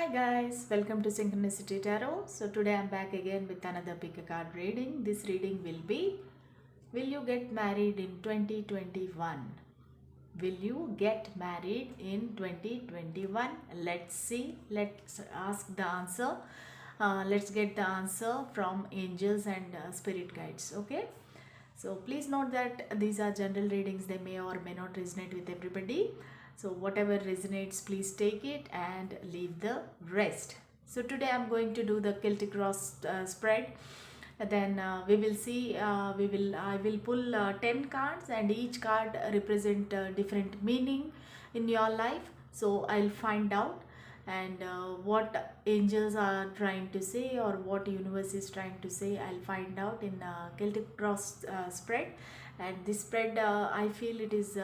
Hi guys, welcome to Synchronicity Tarot. So today I'm back again with another pick a card reading. This reading will be, will you get married in 2021? Will you get married in 2021? Let's see. Let's ask the answer. Let's get the answer from angels and spirit guides. Okay. So please note that these are general readings. They may or may not resonate with everybody. So whatever resonates, please take it and leave the rest. So today I'm going to do the Celtic Cross spread. Then we will see. I will pull 10 cards, and each card represent different meaning in your life. So I'll find out and what angels are trying to say or what universe is trying to say. I'll find out in Celtic Cross spread, and this spread I feel it is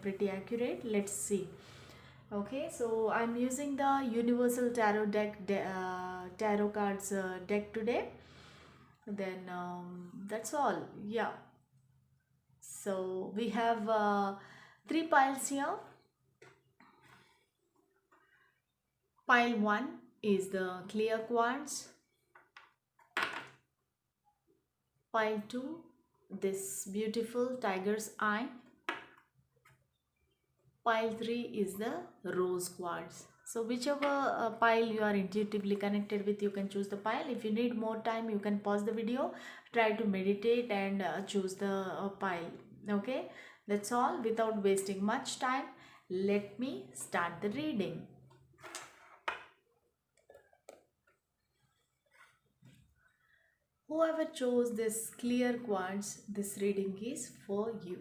pretty accurate. Let's see. Okay, so I'm using the Universal Tarot deck, tarot cards deck today. Then that's all. Yeah, so we have three piles here. Pile 1 is the clear quartz. Pile 2, this beautiful tiger's eye. Pile 3 is the rose quartz. So whichever pile you are intuitively connected with, you can choose the pile. If you need more time, you can pause the video, try to meditate and choose the pile. Okay, that's all. Without wasting much time, let me start the reading. Whoever chose this clear quartz, this reading is for you.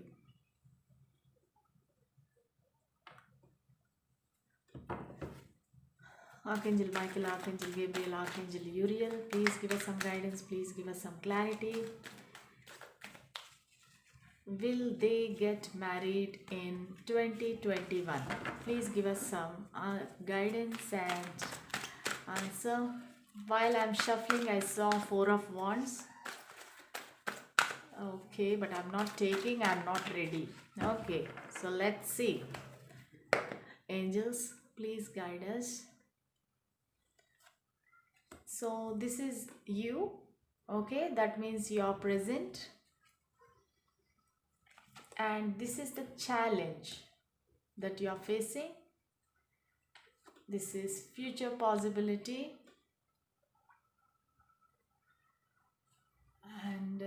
Archangel Michael, Archangel Gabriel, Archangel Uriel, please give us some guidance, please give us some clarity. Will they get married in 2021? Please give us some guidance and answer. While I'm shuffling, I saw 4 of Wands. Okay, but I'm not taking, I'm not ready. Okay, so let's see. Angels, please guide us. So this is you. Okay, that means you're present. And this is the challenge that you're facing. This is future possibility. And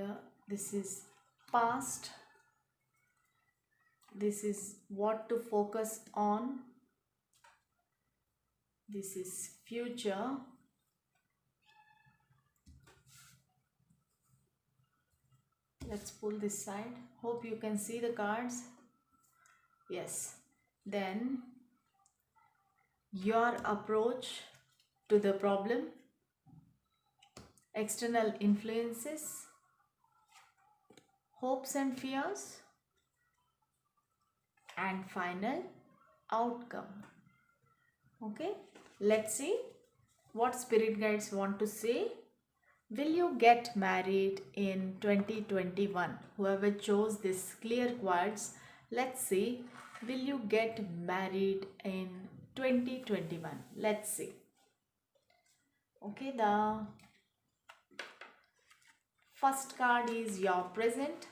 this is past. This is what to focus on. This is future. Let's pull this side. Hope you can see the cards. Yes. Then your approach to the problem, external influences, hopes and fears, and final outcome. Okay, let's see what spirit guides want to say. Will you get married in 2021? Whoever chose this clear quartz, let's see. Will you get married in 2021? Let's see. Okay, the first card is your present.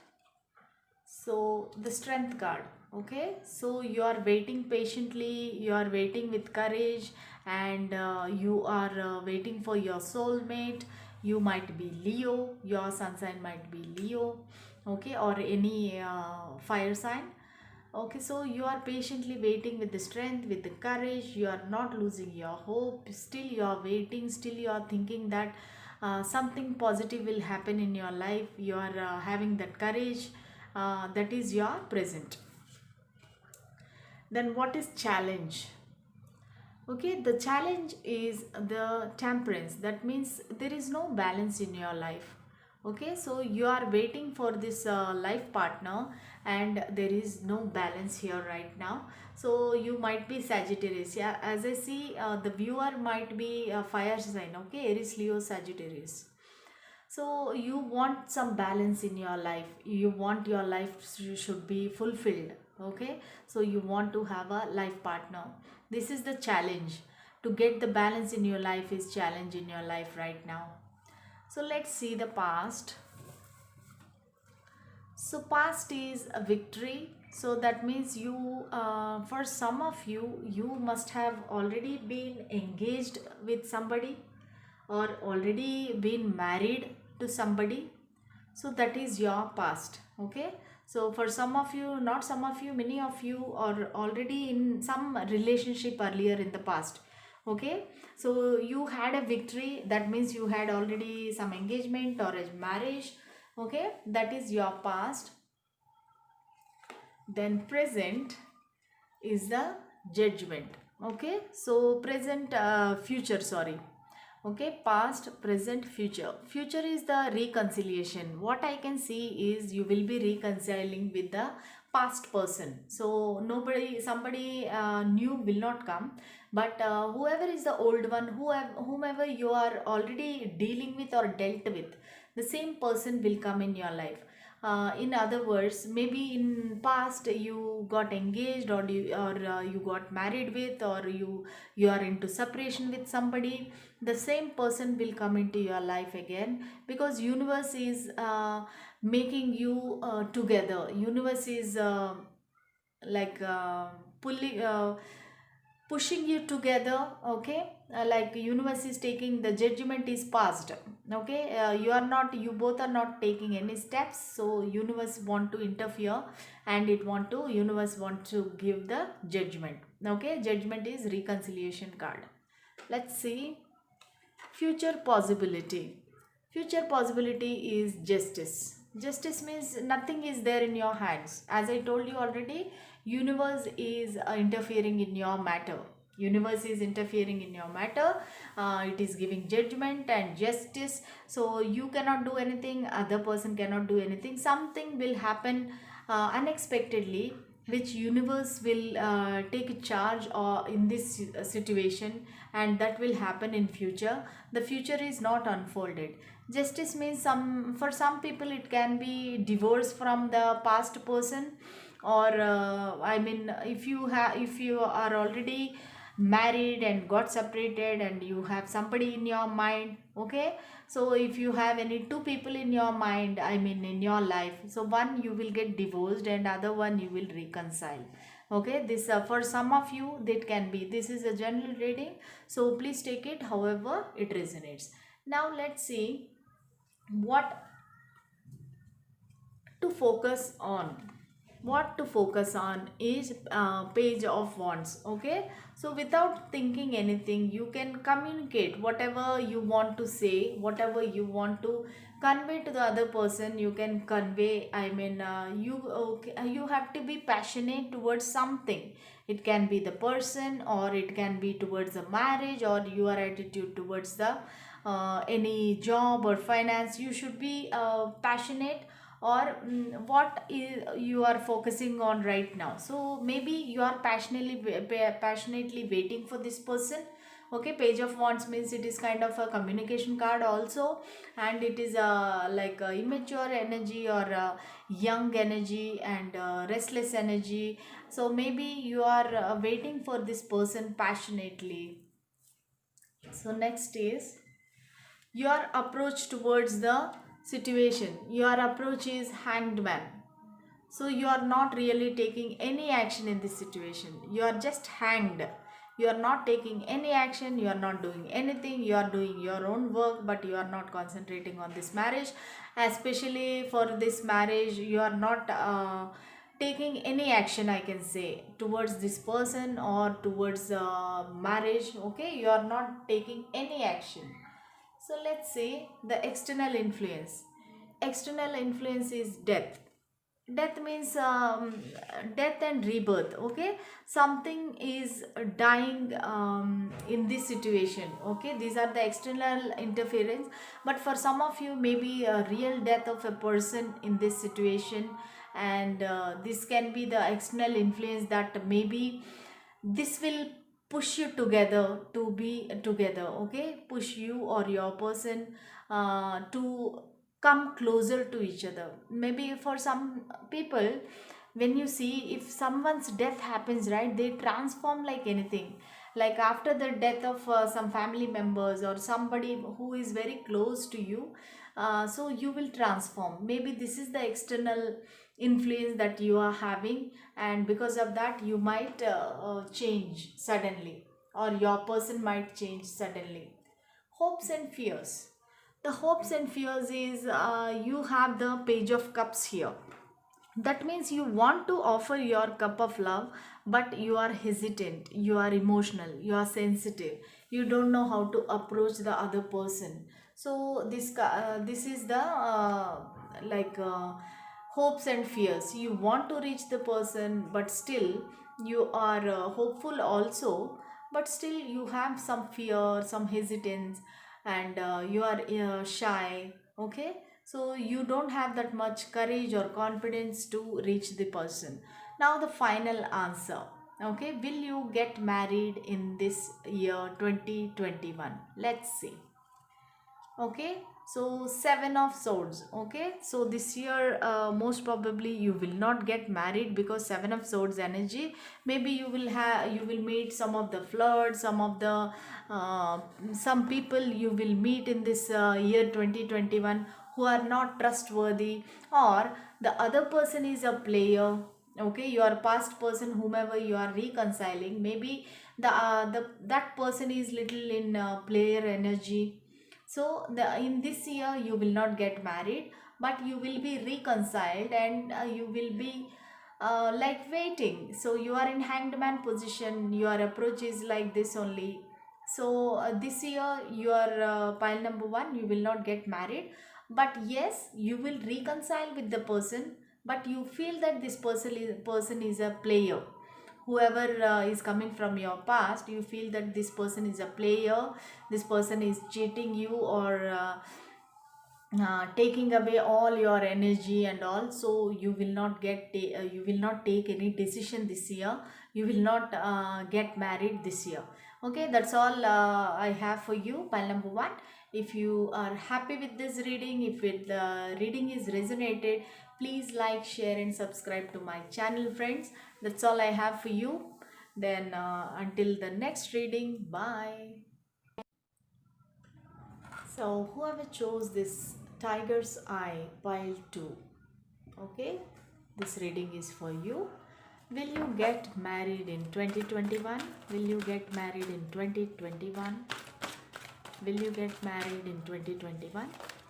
So the strength card. Okay, so you are waiting patiently, you are waiting with courage, and you are waiting for your soulmate. You might be Leo, your sun sign might be Leo, okay, or any fire sign. Okay, so you are patiently waiting with the strength, with the courage. You are not losing your hope. Still you are waiting, still you are thinking that something positive will happen in your life. You are having that courage. That is your present. Then what is challenge? Okay, the challenge is the temperance. That means there is no balance in your life. Okay, so you are waiting for this life partner, and there is no balance here right now. So you might be Sagittarius. Yeah, as I see, the viewer might be a fire sign. Okay, Aries, Leo, Sagittarius. So you want some balance in your life. You want your life should be fulfilled. Okay, so you want to have a life partner. This is the challenge. to get the balance in your life is challenge in your life right now. So let's see the past. So past is a victory. So that means you, for some of you, you must have already been engaged with somebody or already been married to somebody. So that is your past. Okay. So for some of you, not some of you, many of you are already in some relationship earlier in the past. Okay. So you had a victory. That means you had already some engagement or a marriage. Okay, that is your past. Then present is the judgment. Okay, so present, future, sorry. Okay, past, present, future. Future is the reconciliation. What I can see is you will be reconciling with the past person. So nobody, somebody new will not come, but whoever is the old one, whomever you are already dealing with or dealt with, the same person will come in your life. In other words, maybe in past you got engaged, or you got married with, or you are into separation with somebody. The same person will come into your life again, because universe is making you together. Universe is like pulling, pushing you together. Okay, like universe is taking, the judgment is passed. Okay, you are not, you both are not taking any steps, so universe want to interfere, and universe want to give the judgment. Okay, judgment is reconciliation card. Let's see future possibility. Future possibility is justice. Justice means nothing is there in your hands. As I told you already, universe is interfering in your matter. Universe is interfering in your matter. It is giving judgment and justice. So you cannot do anything, other person cannot do anything. Something will happen unexpectedly, which universe will take a charge or in this situation, and that will happen in future. The future is not unfolded. Justice means, for some people it can be divorce from the past person, or I mean, if you are already married and got separated and you have somebody in your mind. Okay, so if you have any two people in your mind, I mean in your life, so one you will get divorced and other one you will reconcile. Okay, this for some of you that can be, this is a general reading, so please take it however it resonates. Now let's see what to focus on. What to focus on is page of wands. Okay, so without thinking anything, you can communicate whatever you want to say, whatever you want to convey to the other person, you can convey. I mean, you have to be passionate towards something. It can be the person, or it can be towards the marriage, or your attitude towards the any job or finance. You should be passionate, or what is you are focusing on right now. So maybe you are passionately waiting for this person. Okay, page of wands means it is kind of a communication card also, and it is like a immature energy, or a young energy, and restless energy. So maybe you are waiting for this person passionately. So next is your approach towards the situation. Your approach is hanged man. So you are not really taking any action in this situation. You are just hanged. You are not taking any action. You are not doing anything. You are doing your own work, but you are not concentrating on this marriage. Especially for this marriage, you are not taking any action, I can say, towards this person or towards marriage. Okay, you are not taking any action. So let's say the external influence. External influence is death. Death means death and rebirth. Okay, something is dying in this situation. Okay, these are the external interference, but for some of you maybe a real death of a person in this situation, and this can be the external influence that maybe this will push you together to be together. Okay, push you or your person to come closer to each other. Maybe for some people, when you see, if someone's death happens, right, they transform like anything. like after the death of some family members or somebody who is very close to you. So you will transform. Maybe this is the external influence that you are having, and because of that you might change suddenly, or your person might change suddenly. Hopes and fears. The hopes and fears is, you have the page of cups here. That means you want to offer your cup of love, but you are hesitant, you are emotional, you are sensitive, you don't know how to approach the other person. So this is the like hopes and fears. You want to reach the person, but still you are hopeful also, but still you have some fear, some hesitance, and you are shy. Okay, so you don't have that much courage or confidence to reach the person. Now the final answer. Okay, will you get married in this year 2021? Let's see. Okay, so seven of swords. Okay, so this year most probably you will not get married, because seven of swords energy, maybe you will meet some of the flirts, some of the some people you will meet in this year 2021 who are not trustworthy, or the other person is a player. Okay, your past person, whomever you are reconciling, maybe the that person is little in player energy. So in this year you will not get married, but you will be reconciled, and you will be like waiting. So you are in hanged man position, your approach is like this only. So this year you are pile number one, you will not get married, but yes, you will reconcile with the person, but you feel that this person is a player. Whoever is coming from your past, you feel that this person is a player, this person is cheating you, or taking away all your energy and all. So you will not you will not take any decision this year, you will not get married this year. Okay, that's all I have for you, pile number one. If you are happy with this reading, if the reading is resonated, please like, share and subscribe to my channel, friends. That's all I have for you. Then until the next reading, bye. So whoever chose this tiger's eye, pile 2. Okay, this reading is for you. Will you get married in 2021? Will you get married in 2021? Will you get married in 2021?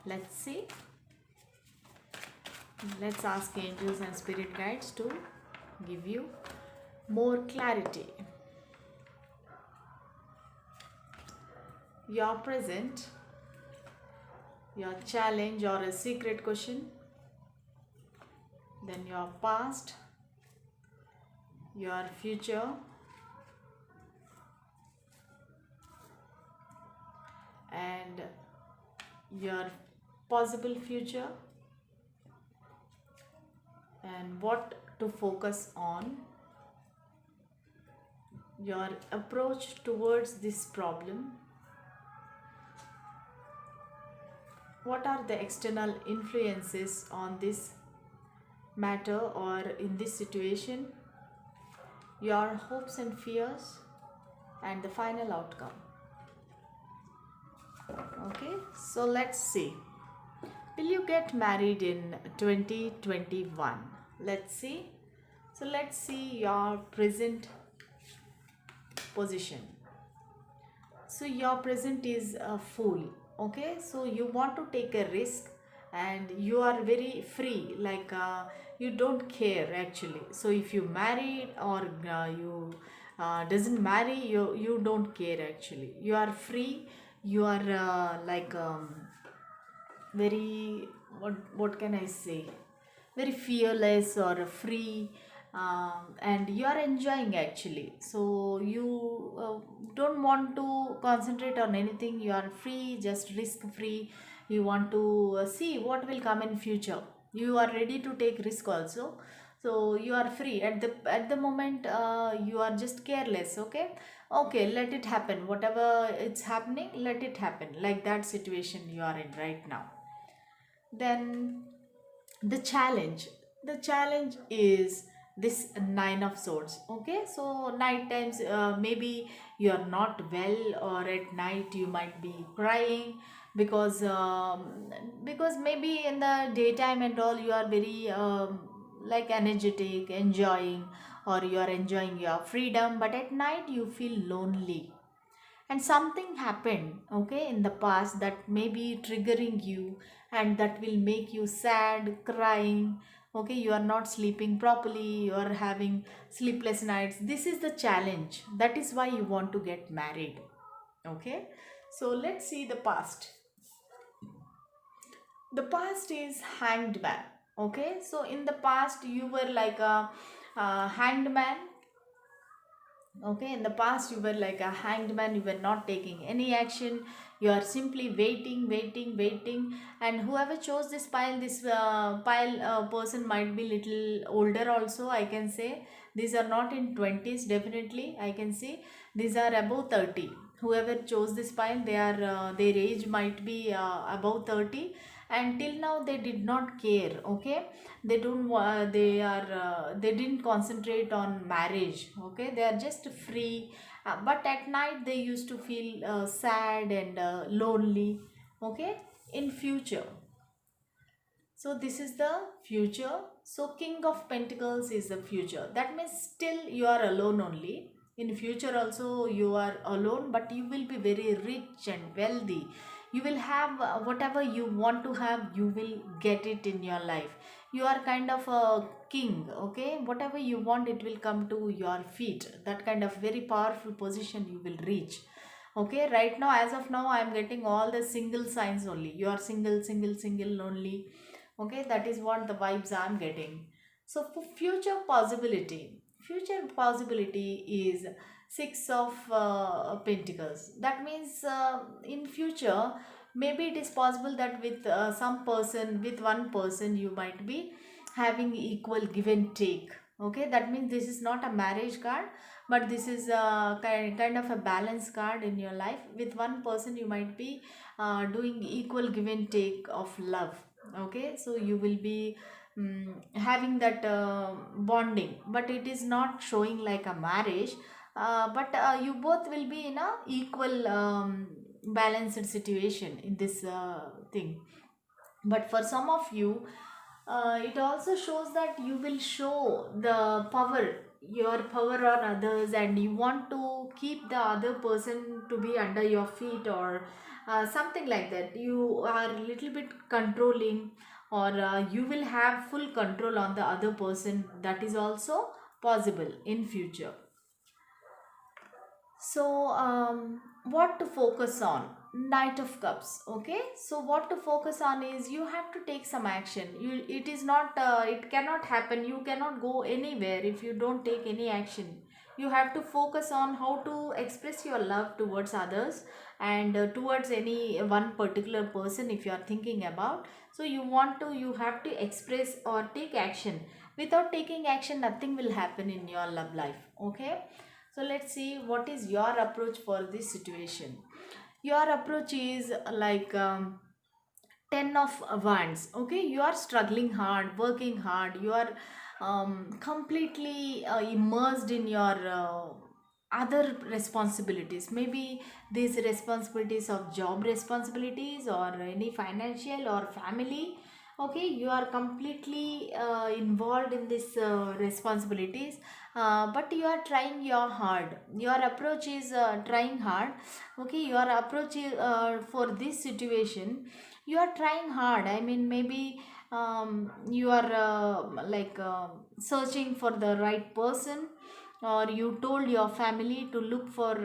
Let's see. Let's ask angels and spirit guides to give you more clarity. Your present, your challenge or a secret question, then your past, your future, and your possible future, and what to focus on, your approach towards this problem, what are the external influences on this matter or in this situation, your hopes and fears, and the final outcome. Okay, so let's see. Will you get married in 2021? Let's see. So let's see your present position. So your present is a fool. Okay, so you want to take a risk, and you are very free, like you don't care actually. So if you married or you doesn't marry, you don't care actually. You are free, you are like very, what can I say, very fearless or free, and you are enjoying actually. So you don't want to concentrate on anything, you are free, just risk free. You want to see what will come in future, you are ready to take risk also. So you are free at the moment, you are just careless. Okay, okay, let it happen, whatever it's happening, let it happen, like that situation you are in right now. Then the challenge is this nine of swords. Okay, so night times, maybe you are not well, or at night you might be crying because maybe in the daytime and all you are very like energetic, enjoying, or you are enjoying your freedom, but at night you feel lonely, and something happened, okay, in the past that may be triggering you, and that will make you sad, crying. Okay, you are not sleeping properly, you are having sleepless nights. This is the challenge, that is why you want to get married. Okay, so let's see the past. The past is hanged man. Okay, so in the past you were like a hanged man. Okay, in the past you were like a hanged man, you were not taking any action, you are simply waiting, waiting, waiting. And whoever chose this pile person might be little older also, I can say. These are not in 20s, definitely I can see. These are above 30. Whoever chose this pile, their age might be above 30, and till now they did not care. Okay, they don't they didn't concentrate on marriage. Okay, they are just free, but at night they used to feel sad and lonely. Okay, in future. So this is the future. So King of Pentacles is the future. That means still you are alone only. In future also you are alone, but you will be very rich and wealthy. You will have whatever you want to have, you will get it in your life. You are kind of a king, okay? Whatever you want, it will come to your feet. That kind of very powerful position you will reach. Okay, right now, as of now, I am getting all the single signs only. You are single, single, single, lonely. Okay, that is what the vibes I'm getting. So for future possibility is six of pentacles. That means in future, maybe it is possible that with some person, with one person, you might be having equal give and take. Okay, that means this is not a marriage card, but this is a kind of a balance card in your life. With one person you might be doing equal give and take of love. Okay, so you will be having that bonding, but it is not showing like a marriage, but you both will be in a equal balanced situation in this thing. But for some of you, it also shows that you will show the power, your power on others, and you want to keep the other person to be under your feet, or something like that. You are a little bit controlling, or you will have full control on the other person. That is also possible in future. So what to focus on? Knight of Cups. Okay, so what to focus on is you have to take some action. It is not it cannot happen, you cannot go anywhere if you don't take any action. You have to focus on how to express your love towards others, and towards any one particular person if you are thinking about. So you have to express or take action. Without taking action, nothing will happen in your love life. Okay, so let's see what is your approach for this situation. Your approach is like 10 of wands. Okay, you are struggling hard, working hard, you are completely immersed in your other responsibilities. Maybe these responsibilities of job responsibilities, or any financial or family. Okay, you are completely involved in these responsibilities, but you are trying your hard. Your approach is trying hard. Okay, your approach is, for this situation, you are trying hard. I mean, maybe you are like searching for the right person, or you told your family to look for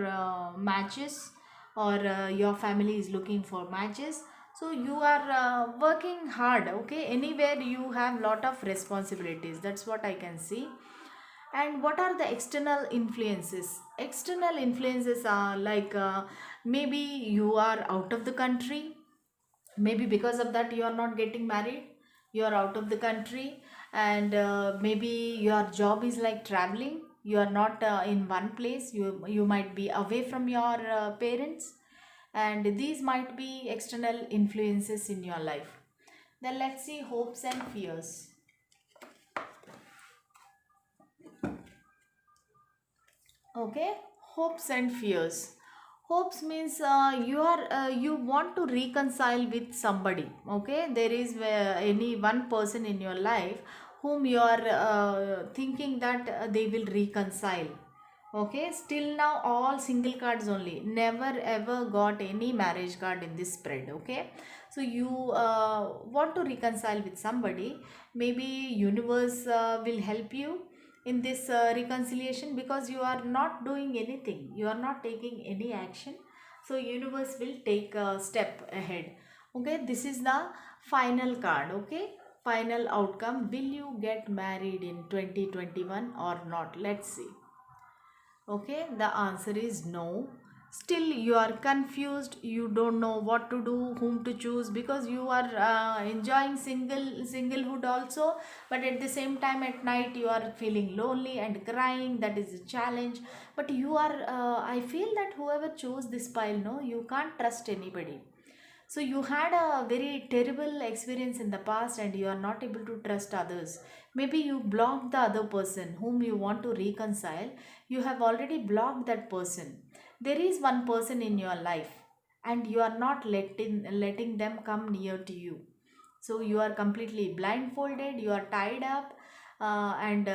matches, or your family is looking for matches. So you are working hard. Okay, anywhere you have lot of responsibilities, that's what I can see. And what are the external influences? External influences are like maybe you are out of the country. Maybe because of that you are not getting married, you are out of the country. And maybe your job is like traveling, you are not in one place, you might be away from your parents. And these might be external influences in your life. Then let's see hopes and fears. Okay, hopes and fears. Hopes means you want to reconcile with somebody. Okay, there is any one person in your life whom you are thinking that they will reconcile. Okay, still now all single cards only. Never ever got any marriage card in this spread. Okay, so you want to reconcile with somebody. Maybe universe will help you in this reconciliation, because you are not doing anything, you are not taking any action, so universe will take a step ahead. Okay, this is the final card. Okay, final outcome, will you get married in 2021 or not? Let's see. Okay, the answer is no. Still, you are confused. You don't know what to do, whom to choose, because you are enjoying singlehood also, but at the same time at night you are feeling lonely and crying. That is a challenge. But you are. I feel that whoever chose this pile, no, you can't trust anybody. So you had a very terrible experience in the past and you are not able to trust others. Maybe you blocked the other person whom you want to reconcile. You have already blocked that person. There is one person in your life and you are not letting them come near to you. So you are completely blindfolded, you are tied up, and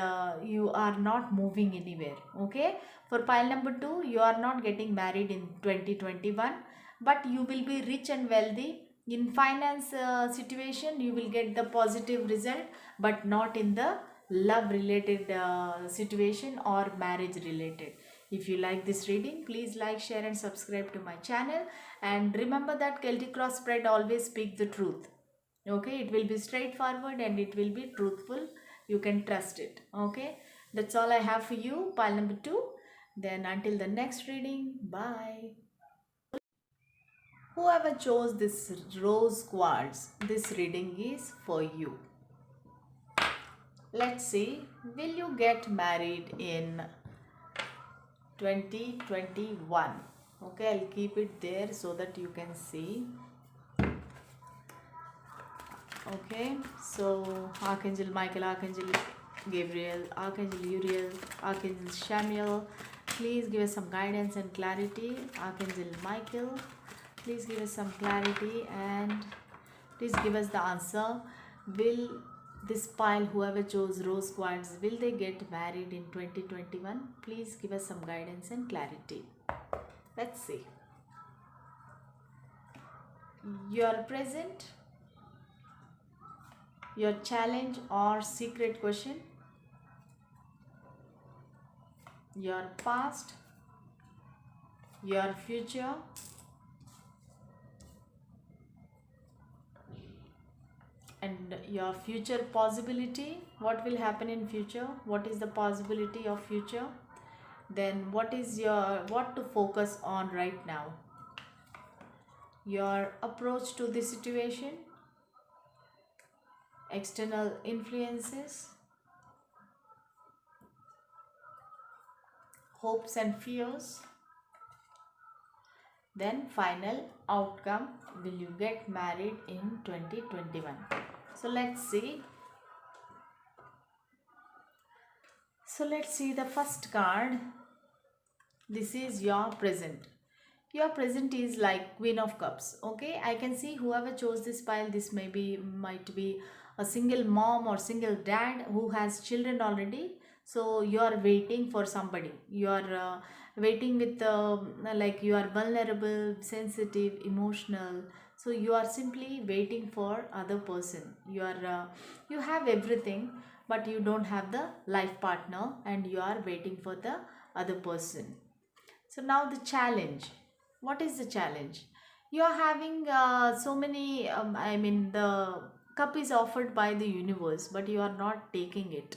you are not moving anywhere. Okay, for pile number 2, you are not getting married in 2021, but you will be rich and wealthy. In finance situation you will get the positive result, but not in the love related situation or marriage related. If you like this reading, please like, share and subscribe to my channel, and remember that Celtic Cross spread always speak the truth. Okay, it will be straightforward and it will be truthful. You can trust it. Okay, that's all I have for you, pile number 2. Then until the next reading, bye. Whoever chose this rose quartz, this reading is for you. Let's see, will you get married in 2021? Okay, I'll keep it there so that you can see. Okay, so Archangel Michael, Archangel Gabriel, Archangel Uriel, Archangel Samuel, please give us some guidance and clarity. Archangel Michael, please give us some clarity and please give us the answer. Will this pile, whoever chose rose quartz, will they get married in 2021? Please give us some guidance and clarity. Let's see. Your present, your challenge or secret question, your past, your future, and your future possibility. What will happen in future? What is the possibility of future? Then what is what to focus on right now? Your approach to the situation, external influences, hopes and fears, then final outcome, will you get married in 2021? So let's see. So let's see the first card. This is your present. Your present is like Queen of Cups. Okay, I can see whoever chose this pile, this might be a single mom or single dad who has children already. So you are waiting for somebody. You are waiting with like you are vulnerable, sensitive, emotional. So you are simply waiting for other person. You have everything, but you don't have the life partner, and you are waiting for the other person. So now the challenge. What is the challenge? You are having so many, the cup is offered by the universe, but you are not taking it.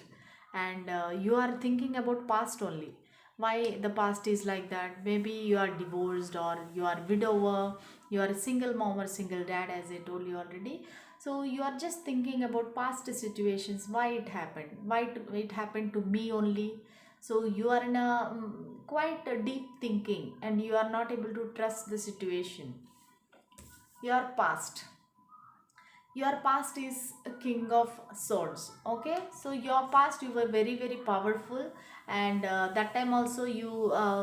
And you are thinking about past only. Why the past is like that? Maybe you are divorced or you are widower, you are a single mom or single dad, as I told you already. So you are just thinking about past situations, why it happened, it happened to me only. So you are in a quite a deep thinking and you are not able to trust the situation. Your past, your past is a king of swords. Okay, so your past, you were very very powerful, and that time also you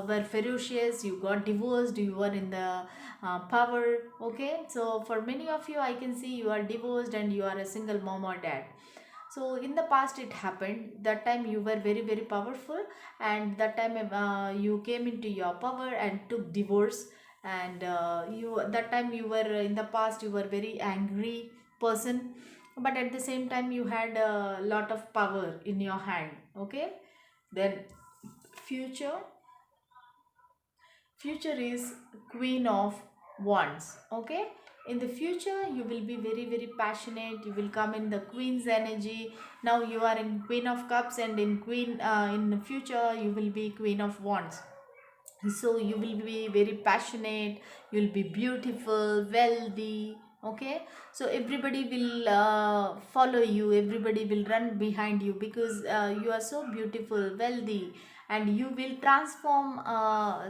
were ferocious, you got divorced, you were in the power. Okay, so for many of you, I can see you are divorced and you are a single mom or dad. So in the past it happened, that time you were very very powerful, and that time you came into your power and took divorce. And you, that time you were in the past, you were very angry person, but at the same time you had a lot of power in your hand. Okay, then future, future is queen of wands. Okay, in the future you will be very very passionate, you will come in the queen's energy. Now you are in queen of cups, and in queen in the future you will be queen of wands. So you will be very passionate, you will be beautiful, wealthy. Okay, so everybody will follow you, everybody will run behind you, because you are so beautiful, wealthy, and you will transform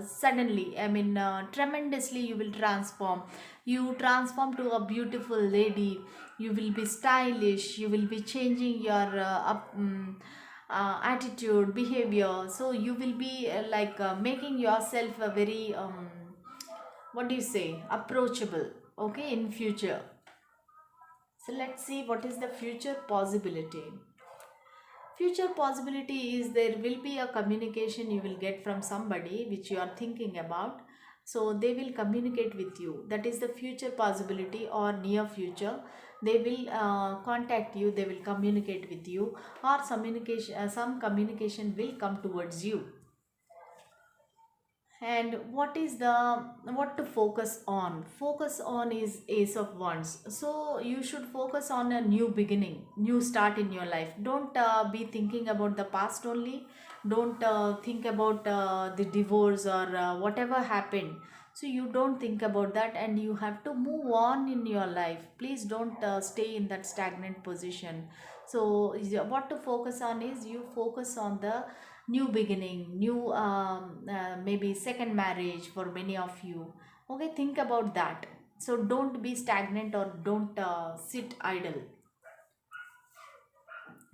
suddenly, I mean tremendously. You will transform, you transform to a beautiful lady, you will be stylish, you will be changing your attitude, behavior. So you will be making yourself a very what do you say, approachable. Okay, in future. So let's see what is the future possibility. Future possibility is there will be a communication you will get from somebody which you are thinking about. So they will communicate with you. That is the future possibility, or near future. They will contact you, they will communicate with you, or some communication will come towards you. And what is the, what to focus on? Focus on is ace of wands. So you should focus on a new beginning, new start in your life. Don't be thinking about the past only. Don't think about the divorce or whatever happened. So you don't think about that, and you have to move on in your life. Please don't stay in that stagnant position. So what to focus on is, you focus on the new beginning, new maybe second marriage for many of you. Okay, think about that. So don't be stagnant, or don't sit idle.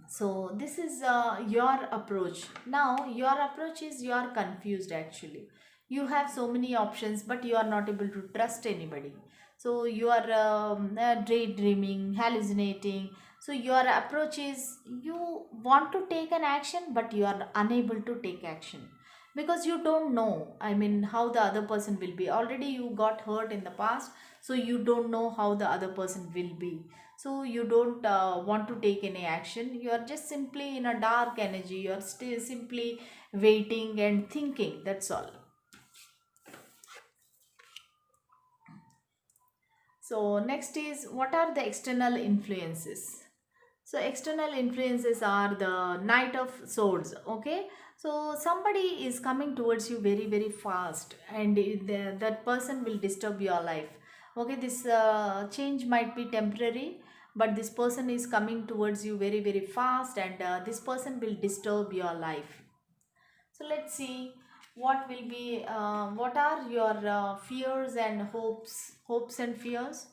So this is your approach. Now your approach is, you are confused actually. You have so many options, but you are not able to trust anybody. So you are daydreaming, hallucinating. So your approach is, you want to take an action, but you are unable to take action, because you don't know, I mean, how the other person will be. Already you got hurt in the past, so you don't know how the other person will be. So you don't want to take any action. You are just simply in a dark energy, you are still simply waiting and thinking, that's all. So next is, what are the external influences? So external influences are the knight of swords. Okay, so somebody is coming towards you very very fast, and that person will disturb your life. Okay, this change might be temporary, but this person is coming towards you very very fast, and this person will disturb your life. So let's see what will be what are your fears and hopes and fears.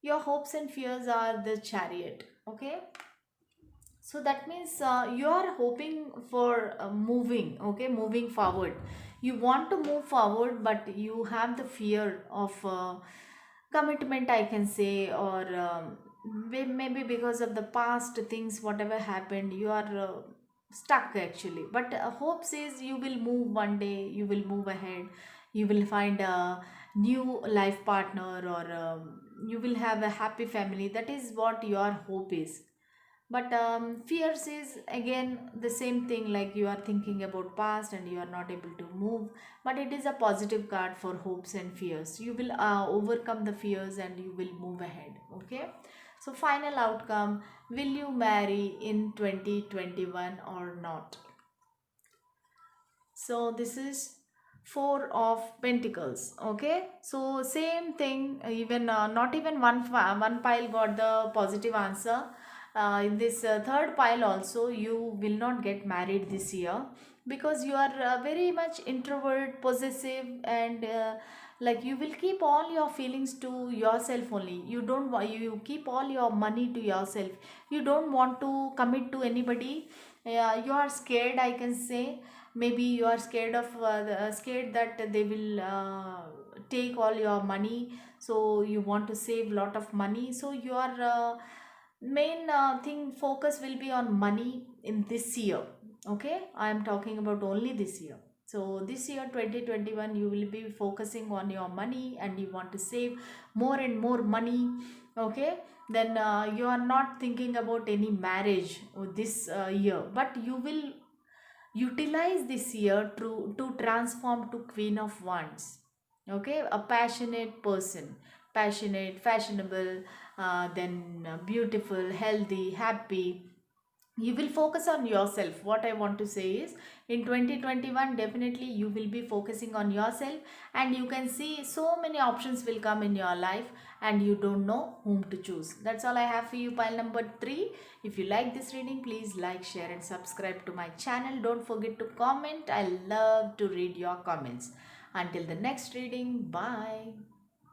Your hopes and fears are the chariot. Okay, so that means you are hoping for moving. Okay, moving forward, you want to move forward, but you have the fear of commitment, I can say, or maybe because of the past things, whatever happened, you are stuck actually. But hope says you will move one day, you will move ahead, you will find a new life partner, or you will have a happy family. That is what your hope is. But fears is again the same thing, like you are thinking about past and you are not able to move. But it is a positive card for hopes and fears. You will overcome the fears and you will move ahead. Okay, so final outcome, will you marry in 2021 or not? So this is four of pentacles. Okay, so same thing, even not even one pile got the positive answer. In this third pile also, you will not get married this year, because you are very much introvert, possessive, and like you will keep all your feelings to yourself only. You don't want, you keep all your money to yourself. You don't want to commit to anybody. You are scared, I can say. Maybe you are scared of scared that they will take all your money, so you want to save lot of money. So your main thing focus will be on money in this year. Okay, I am talking about only this year. So this year 2021 you will be focusing on your money and you want to save more and more money. Okay, then you are not thinking about any marriage this year, but you will utilize this year to transform to Queen of Wands. Okay, a passionate person, passionate, fashionable, then beautiful, healthy, happy. You will focus on yourself. What I want to say is, in 2021 definitely you will be focusing on yourself, and you can see so many options will come in your life, and you don't know whom to choose. That's all I have for you, pile number 3. If you like this reading, please like, share and subscribe to my channel. Don't forget to comment. I love to read your comments. Until the next reading, bye.